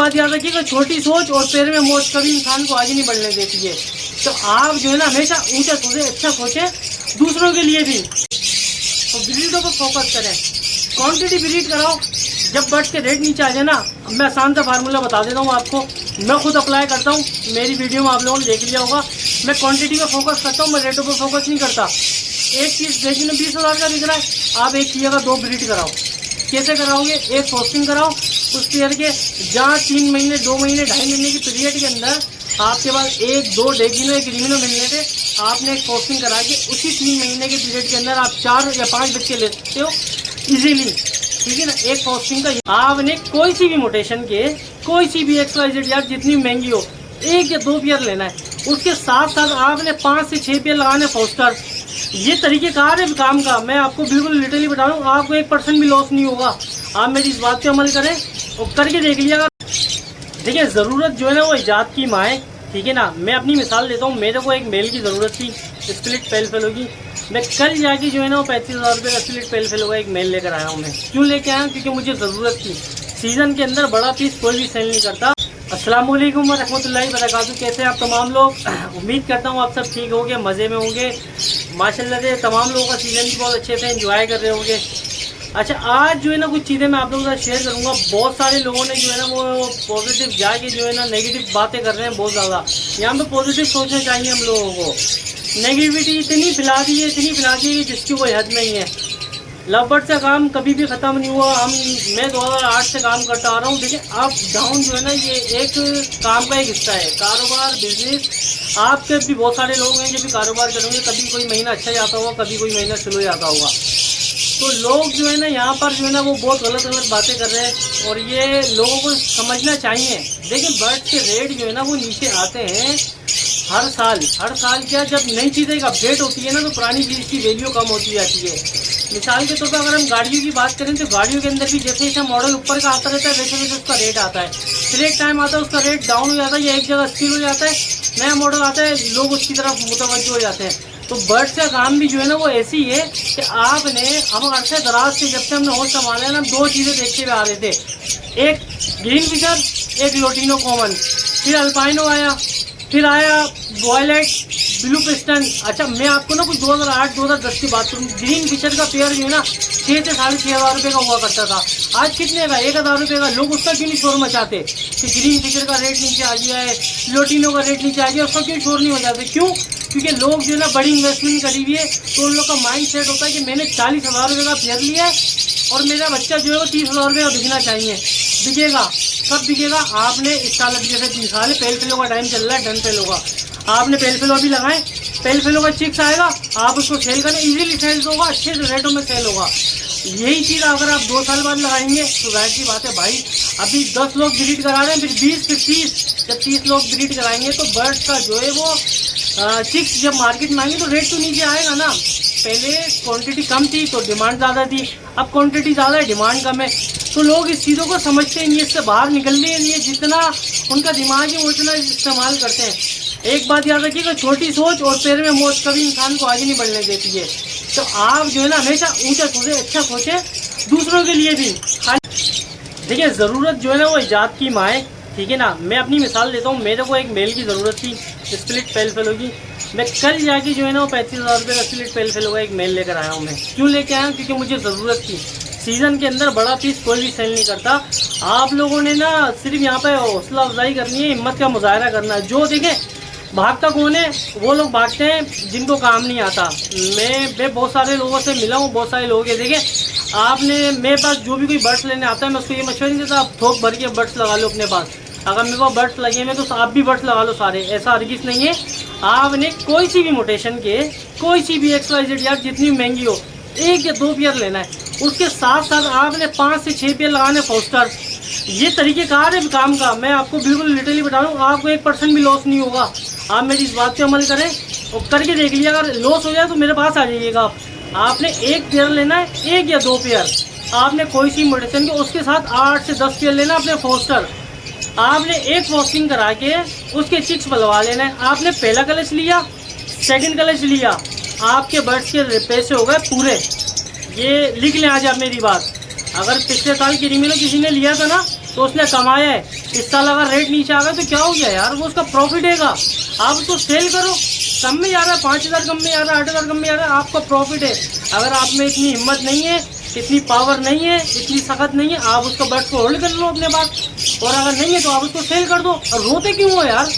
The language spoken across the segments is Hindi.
बात याद रखिएगा, छोटी सोच और पैर में मोच कभी इंसान को आगे नहीं बढ़ने देती है। तो आप जो है ना हमेशा ऊंचा सोचे, अच्छा सोचे दूसरों के लिए भी। तो ब्रीडों पर फोकस करें, क्वांटिटी ब्रीड कराओ। जब बर्ड्स के रेट नीचे आ जाए ना, मैं आसान सा फार्मूला बता देता हूँ आपको, मैं खुद अप्लाई करता हूँ, मेरी वीडियो में आप लोगों ने देख लिया होगा। मैं क्वांटिटी पर फोकस करता हूँ, मैं रेटों पर फोकस नहीं करता। एक चीज़ देखिए ना 20,000 का बिक रहा है, आप एक चीज़ का 2 ब्रीड कराओ। कैसे कराओगे? एक पोस्टिंग कराओ उस पेयर के, जहाँ 3 महीने 2 महीने 2.5 महीने की पीरियड के अंदर आपके पास 1-2 डेगिनो एक रिमिनो मिलने थे, आपने एक पोस्टिंग करा के उसी 3 महीने के पीरियड के अंदर आप 4 या 5 बच्चे ले सकते हो इजीली, ठीक है ना। एक पोस्टिंग का आपने कोई सी भी मोटेशन के, कोई सी भी XYZ यार जितनी महंगी हो, 1 या 2 पेयर लेना है। उसके साथ साथ आपने 5 से 6 पेयर लगाने फोस्टर। ये तरीकेकार है काम का, मैं आपको बिल्कुल लिटरली बता रहा हूँ, आपको 1% भी लॉस नहीं होगा। आप मेरी इस बात पे अमल करें और करके देख लिएगा। देखिए ज़रूरत जो है ना वो इजाद की माँ है, ठीक है ना। मैं अपनी मिसाल देता हूँ, मेरे को एक मेल की ज़रूरत थी स्प्लिट पेल फेलो की। मैं कल जाके जो है ना वो 35,000 रुपये का स्प्लिट पेल फेलो का एक मेल लेकर आया हूँ। मैं क्यों लेके आया हूँ? क्योंकि मुझे ज़रूरत थी। सीज़न के अंदर बड़ा पीस कोई भी सेल नहीं करता। अस्सलाम वालेकुम रहमतुल्लाहि वबरकातुहू। कैसे आप तमाम लोग? उम्मीद करता हूँ आप सब ठीक होंगे, मज़े में होंगे। माशाल्लाह से तमाम लोगों का सीज़न भी बहुत अच्छे से एंजॉय कर रहे होंगे। अच्छा, आज जो है ना कुछ चीज़ें मैं आप लोगों के साथ शेयर करूँगा। बहुत सारे लोगों ने जो है ना वो पॉजिटिव जाके जो है ना नेगेटिव बातें कर रहे हैं बहुत ज़्यादा। यहाँ पे पॉजिटिव सोचना चाहिए हम लोगों को। नेगेटिविटी इतनी फैला दी है, इतनी फैला दी है जिसकी कोई हद नहीं है। लवबर्ड से काम कभी भी ख़त्म नहीं हुआ। मैं 2008 से काम करता आ रहा हूँ। देखिए अप डाउन जो है ना ये एक काम का एक हिस्सा है। कारोबार, बिजनेस, आपके भी बहुत सारे लोग हैं जो भी कारोबार करेंगे, कभी कोई महीना अच्छा जाता होगा, कभी कोई महीना स्लो जाता होगा। तो लोग जो है ना यहाँ पर जो है ना वो बहुत गलत बातें कर रहे हैं और ये लोगों को समझना चाहिए। देखिए बर्ड्स के रेट जो है ना वो नीचे आते हैं हर साल क्या, जब नई चीज़ें अपडेट होती है ना तो पुरानी चीज़ की वैल्यू कम होती जाती है। मिसाल के तौर पर अगर हम गाड़ियों की बात करें तो गाड़ियों के अंदर भी जैसे जैसे मॉडल ऊपर का आता रहता है वैसे वैसे उसका रेट आता है। फिर एक टाइम आता है उसका रेट डाउन हो जाता है या एक जगह स्थिर हो जाता है, नया मॉडल आता है, लोग उसकी तरफ मुतवज्जो हो जाते हैं। तो बर्ड्स का काम भी जो है ना वो ऐसी है कि आपने, हम अरसे दराज से जब से हमने होश संभाला है ना, 2 चीज़ें देखते हुए आ रहे थे। एक ग्रीन फिशर, एक लोटिनो कॉमन, फिर अल्पाइनो आया, फिर आया वॉयलेट, ब्लू पिस्टन। अच्छा मैं आपको ना कुछ 2008-2010 की बात करूँ, ग्रीन फिशर का पेयर जो है ना 6 से 6,500 रुपये का हुआ करता था। आज कितने का? 1,000 रुपये का। लोग उसका क्यों नहीं शोर मचाते कि ग्रीन फिशर का रेट नीचे आ गया है, लोटिनो का रेट नीचे आ गया, उसका क्यों शोर नहीं हो जाते? क्यों? क्योंकि लोग जो है ना बड़ी इन्वेस्टमेंट करी हुई है, तो उन लोग का माइंड सेट होता है कि मैंने 40,000 रुपये का फेयर लिया है और मेरा बच्चा जो है वो 30,000 रुपये का बिकना चाहिए। बिकेगा कब बिकेगा? आपने इस साल, अभी जैसे 3 साल है, पेल फेलो का टाइम चल रहा है, डन फेलो का, आपने पेल फेलो अभी लगाए, पेल फेलो का चिक्स आएगा, आप उसको सेल करें, इजीली सेल होगा, अच्छे रेटों में सेल होगा। यही चीज़ अगर आप 2 साल बाद लगाएंगे तो जाहिर सी बात है भाई, अभी 10 लोग ब्रीड करा रहे हैं, फिर 20, फिर 30, जब 30 लोग ब्रीड कराएंगे तो बर्ड्स का जो है वो चिक्स जब मार्केट में आएंगे तो रेट तो नीचे आएगा ना। पहले क्वांटिटी कम थी तो डिमांड ज़्यादा थी, अब क्वांटिटी ज़्यादा है, डिमांड कम है, तो लोग इस चीज़ों को समझते नहीं है, इससे बाहर निकलने के लिए जितना उनका दिमाग है वो इतना इस्तेमाल करते हैं। एक बात याद रखिएगा, छोटी सोच और पैर में मोच कभी इंसान को आगे नहीं बढ़ने देती है। तो आप जो है ना हमेशा ऊंचा सोचे, अच्छा सोचे दूसरों के लिए भी। देखिए ज़रूरत जो है ना वो इजाद की माँ है, ठीक है ना। मैं अपनी मिसाल देता हूँ, मेरे को एक मेल की ज़रूरत थी स्प्लिट पेल फेलो की। मैं कल जाके जो है ना वो 35,000 रुपये का स्प्लिट पेल फेलो का एक मेल लेकर आया हूँ। मैं क्यों लेके आया हूँ? क्योंकि मुझे ज़रूरत थी। सीज़न के अंदर बड़ा पीस कोई भी सेल नहीं करता। आप लोगों ने ना सिर्फ यहाँ पे हौसला अफजाई करनी है, हिम्मत का मुजाहरा करना है। जो देखें भागता कौन है? वो लोग भागते हैं जिनको काम नहीं आता। मैं बहुत सारे लोगों से मिला हूँ, बहुत सारे लोग हैं। देखें आपने, मेरे पास जो भी कोई बर्ड्स लेने आता है मैं उसको ये मशवरा नहीं देता आप थोक भर के बर्ड्स लगा लो अपने पास। अगर मेरे पास बर्ड्स लगे हुए तो आप भी बर्ड्स लगा लो सारे, ऐसा हरगिज़ नहीं है। आपने कोई सी भी मोटेशन के, कोई सी भी XYZ यार जितनी महंगी हो, 1 या 2 पेयर लेना है। उसके साथ साथ आपने 5 से 6 पेयर लगाने फोस्टर। ये तरीकेकार है काम का, मैं आपको बिल्कुल लिटरली बता रहा हूँ, आपको 1% भी लॉस नहीं होगा। आप मेरी इस बात पे अमल करें और करके देख लिया। अगर लॉस हो जाए तो मेरे पास आ जाइएगा आप। आपने 1 पेयर लेना है, 1 या 2 पेयर। आपने कोई सी मोटेशन के, उसके साथ 8 से 10 पेयर लेना अपने फोस्टर। आपने एक पोस्टिंग करा के उसके चिक्स बलवा लेना है। आपने पहला कलच लिया, सेकंड कलच लिया, आपके बर्ड्स के पैसे हो गए पूरे। ये लिख लें आज आप मेरी बात। अगर पिछले साल की रिमिनो किसी ने लिया था ना तो उसने कमाया है। इस साल अगर रेट नीचे आ गया तो क्या हो गया यार, वो उसका प्रॉफिट हैगा। आप उसको सेल करो, कम में जा रहा है 5,000 कम में जा रहा है, 8,000 कम में जा रहा है, आपका प्रॉफिट है। अगर आप में इतनी हिम्मत नहीं है, इतनी पावर नहीं है, इतनी सख्त नहीं है, आप उसको बर्ड्स को होल्ड कर लो अपने पास, और अगर नहीं है तो आप उसको सेल कर दो। और रोते क्यों हो यार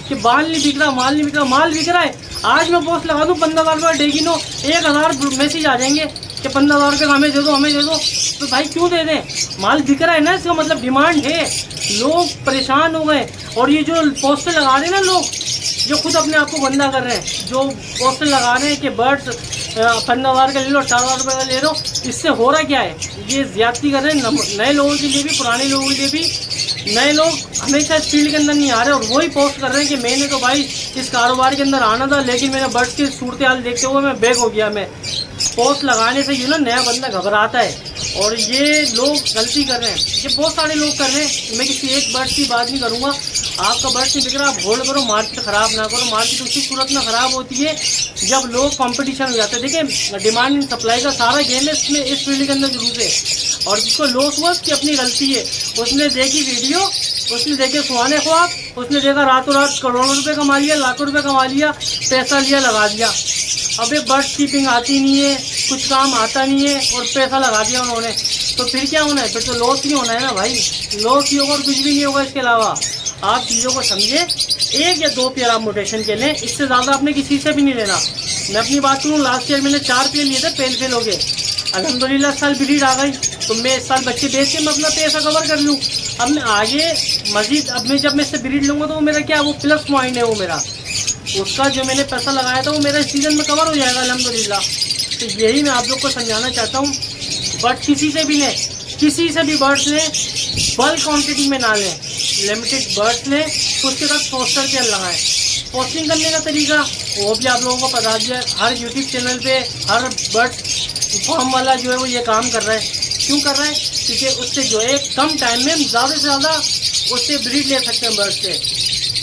कि माल नहीं बिक रहा, माल नहीं बिक रहा? माल बिक रहा है। आज मैं पोस्ट लगा दूँ 15,000 रुपये डेगिनो, 1,000 मैसेज आ जाएंगे कि 15,000 रुपये का हमें दे दो, हमें दे दो। तो भाई क्यों दे दें? माल बिक रहा है ना, इसका मतलब डिमांड है। लोग परेशान हो गए। और ये जो पोस्टर लगा रहे हैं ना लोग, जो खुद अपने आप को गंदा कर रहे हैं, जो पोस्टर लगा रहे हैं कि बर्ड्स 15,000 का ले लो, 4,000 रुपये का ले लो, इससे हो रहा क्या है? ये ज्यादती कर रहे हैं नए लोगों के लिए भी, पुराने लोगों के लिए भी। नए लोग हमेशा इस फील्ड के अंदर नहीं आ रहे, और वही पोस्ट कर रहे हैं कि मैंने तो भाई इस कारोबार के अंदर आना था, लेकिन मैंने बर्ड्स की सूरत हाल देखते हुए मैं बैक हो गया। मैं पोस्ट लगाने से ना नया बंदा घबराता है, और ये लोग गलती कर रहे हैं। ये बहुत सारे लोग कर रहे हैं। मैं किसी एक बर्ड्स की बात नहीं करूँगा। आपका बर्ड्स नहीं बिक रहा, आप होल्ड करो, मार्केट खराब ना करो। मार्केट उसी सूरत में खराब होती है जब लोग कंपटीशन हो जाते हैं। देखिए, डिमांड एंड सप्लाई का सारा गेम है इसमें, इस फील्ड के अंदर जरूर है। और जिसको लॉस हुआ उसकी अपनी गलती है। उसने देखी वीडियो, उसने देखे सुहाने ख्वाब, उसने देखा रातों रात करोड़ों रुपए कमा लिया, लाखों रुपए कमा लिया, पैसा लिया, लगा दिया। अब ये बर्ड कीपिंग आती नहीं है, कुछ काम आता नहीं है, और पैसा लगा दिया उन्होंने, तो फिर क्या होना है? फिर तो लॉस ही होना है ना भाई। लॉस ही होगा और कुछ भी नहीं होगा इसके अलावा। आप चीज़ों को समझे, 1 या 2 पेयर आप मोटेशन के लें, इससे ज़्यादा आपने किसी से भी नहीं लेना। मैं अपनी बात करूँ, लास्ट ईयर मैंने 4 पेयर लिए थे, फेल हो गए। अल्हम्दुलिल्लाह साल ब्रीड आ गई, तो मैं इस साल बच्चे बेच के मैं अपना पैसा कवर कर लूँ। अब मैं आगे मजीद, अब मैं जब मैं इससे ब्रीड लूँगा तो वो मेरा क्या, वो प्लस पॉइंट है वो मेरा। उसका जो मैंने पैसा लगाया था वो मेरा इस सीज़न में कवर हो जाएगा अल्हम्दुलिल्लाह। तो यही मैं आप लोग को समझाना चाहता हूँ। बट किसी से भी लें, किसी से भी बर्ड्स लें, बल्क क्वांटिटी में ना लें, लिमिटेड बर्ड्स लें, तो उसके साथ पोस्टर पेयर लगाएं। पोस्टिंग करने का तरीका वो भी आप लोगों को बता दिया। हर यूट्यूब चैनल पे हर बर्ड्स फार्म वाला जो है वो ये काम कर रहा है। क्यों कर रहा है? क्योंकि उससे जो है कम टाइम में ज़्यादा से ज़्यादा उससे ब्रीड ले सकते हैं बर्ड से।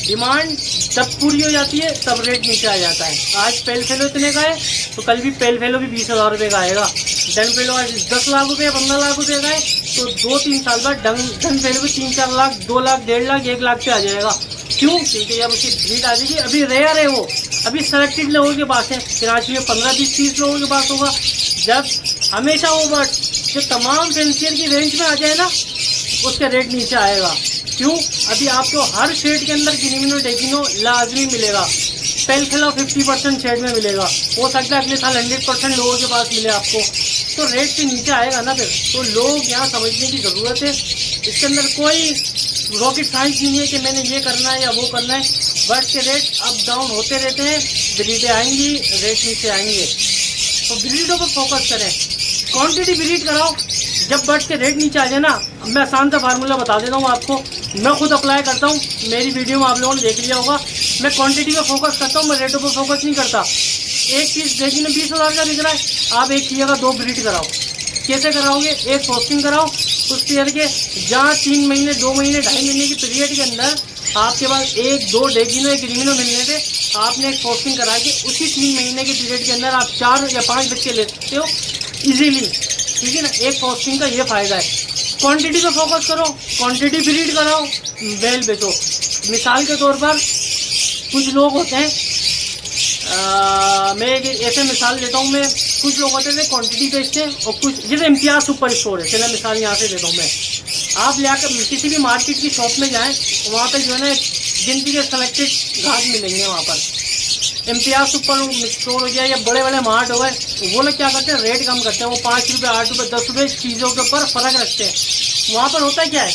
डिमांड जब पूरी हो जाती है तब रेट नीचे आ जाता है। आज पेल फेलो इतने का है तो कल भी पेल फेलो भी 20,000 रुपये का आएगा। डन फेलो आज 10 लाख रुपये, 15 लाख रुपये का है, तो 2-3 साल बाद डन फेलो भी 3-4 लाख, 2 लाख, 1.5 लाख, 1 लाख पे आ जाएगा। क्यों? क्योंकि जब उसकी ब्रीड आ जाएगी, अभी रेयर है वो, अभी सेलेक्टेड लोगों के पास है। कराची में 15-20-30 लोगों के पास होगा। जब हमेशा वो बर्ड जो तमाम फेंसियर की रेंज में आ जाए ना, उसका रेट नीचे आएगा। क्यों? अभी आपको हर शेड के अंदर ग्रीनो डेगिनो लाजमी मिलेगा। पेल फेलो 50% शेड में मिलेगा। हो सकता है अगले साल 100% लोगों के पास मिले आपको, तो रेट से नीचे आएगा ना फिर। तो लोग यहाँ समझने की ज़रूरत है। इसके अंदर कोई रॉकेट साइंस नहीं है कि मैंने ये करना है या वो करना है। बर्ड के रेट अप डाउन होते रहते हैं, ब्रीडें आएंगी, रेट नीचे आएंगे। तो ब्रीडों पर फोकस करें, क्वांटिटी ब्रीड कराओ। जब बर्ड के रेट नीचे आ जाए ना, मैं आसान सा फार्मूला बता देता हूँ आपको, मैं खुद अप्लाई करता हूँ, मेरी वीडियो में आप लोगों ने देख लिया होगा। मैं क्वांटिटी पे फोकस करता हूँ, मैं रेटों पर फोकस नहीं करता। एक चीज़ देखिए ना 20,000 का बिक रहा है, आप एक चीज़ का 2 ब्रीड कराओ। कैसे कराओगे? एक पोस्टिंग कराओ उस पेयर के, जहाँ 3 महीने, 2 महीने, 2.5 महीने की पीरियड के अंदर आपके पास 1-2 डेगिनो, 1 ग्रीमिनो मिलने थे, आपने एक पोस्टिंग करा के उसी 3 महीने के पीरियड के अंदर आप 4 या 5 बच्चे ले सकते हो इजीली। ठीक है ना? एक पोस्टिंग का ये फ़ायदा है। क्वांटिटी पे फोकस करो, क्वांटिटी ब्रीड कराओ, बेल बेचो। मिसाल के तौर पर कुछ लोग होते हैं, मैं एक ऐसे मिसाल देता हूँ, मैं कुछ लोग होते थे क्वांटिटी बेचते हैं, और कुछ जैसे इम्तियाज़ सुपर स्टोर है, चलो मिसाल यहाँ से देता हूँ मैं। आप लेकर किसी भी मार्केट की शॉप में जाएँ, वहाँ पे जो है ना गिनती के सेलेक्टेड घास मिलेंगे। वहाँ पर इम्तियाज़ सुपर स्टोर हो गया या बड़े बड़े मार्ट हो गए, वो लोग क्या करते हैं? रेट कम करते हैं। वो 5 रुपये, 8 रुपये, 10 रुपये चीज़ों के ऊपर फ़र्क रखते हैं। वहाँ पर होता क्या है?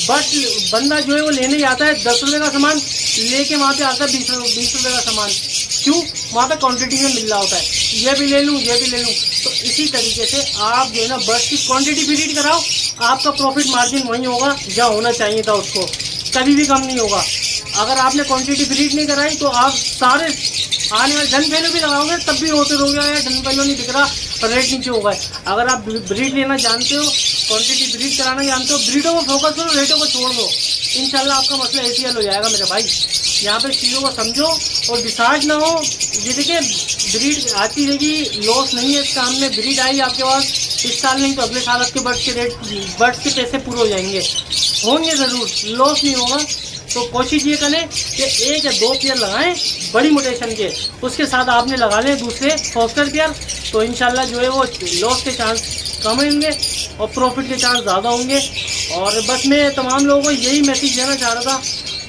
बट बंदा जो है वो लेने जाता है 10 रुपये का सामान, लेके वहाँ पे आता है 20 रुपये का सामान। क्यों? वहाँ पे क्वांटिटी में मिल रहा होता है, ये भी ले लूँ, ये भी ले लूँ। तो इसी तरीके से आप जो है ना बर्ड्स की क्वांटिटी ब्रीड कराओ, आपका प्रॉफिट मार्जिन वहीं होगा जहाँ होना चाहिए था, उसको कभी भी कम नहीं होगा। अगर आपने क्वांटिटी ब्रीड नहीं कराई तो आप सारे आने वाले डन फेलो भी लगाओगे तब भी होते रहोगे, यार डन फेलो नहीं दिख रहा, रेट नीचे होगा। अगर आप ब्रीड लेना जानते हो, क्वांटिटी ब्रीड कराना जानते हो, ब्रीडों को फोकस करो, रेटों को छोड़ दो, इंशाल्लाह आपका मसला ऐसी हल हो जाएगा मेरे भाई। यहाँ पे चीज़ों को समझो और डिसाइड ना हो। ये देखिए ब्रीड आती रहेगी, लॉस नहीं है इस काम में। ब्रीड आई आपके पास इस साल नहीं तो अगले साल आपके बर्ड्स के पैसे पूरे हो जाएंगे। होंगे ज़रूर, लॉस नहीं होगा। तो कोशिश ये करें कि 1 या 2 पेयर लगाएं बड़ी मोटेशन के, उसके साथ आपने लगा लें दूसरे सॉफ्टवेयर पेयर, तो इंशाल्लाह जो है वो लॉस के चांस कम होंगे और प्रॉफिट के चांस ज़्यादा होंगे। और बस मैं तमाम लोगों को यही मैसेज देना चाह रहा था,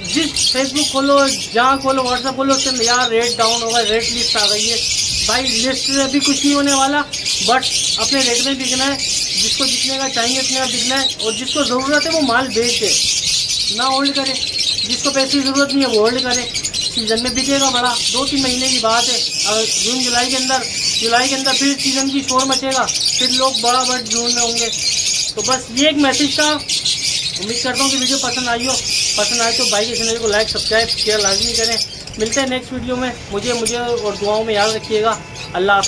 जिस फेसबुक खोलो, जहाँ खोलो, व्हाट्सएप खोलो, उसके अंदर यार रेट डाउन होगा, रेट लिस्ट आ गई है। भाई लिस्ट में भी कुछ नहीं होने वाला, बट अपने रेट में बिकना है, जिसको जितने का चाहिए उतने का बिकना है, और जिसको ज़रूरत है वो माल बेच दे, ना होल्ड करे। जिसको पैसे की ज़रूरत नहीं है वो होल्ड करे, सीज़न में बिकेगा बड़ा। 2-3 महीने की बात है, अगर जून जुलाई के अंदर फिर सीज़न की शोर मचेगा, फिर लोग बड़ा जून में होंगे। तो बस ये एक मैसेज था। उम्मीद करता हूँ कि वीडियो पसंद आई हो। पसंद आए तो भाई के चैनल को लाइक, सब्सक्राइब, शेयर लाजमी करें। मिलते हैं नेक्स्ट वीडियो में। मुझे और दुआओं में याद रखिएगा। अल्लाह हाफ़िज़।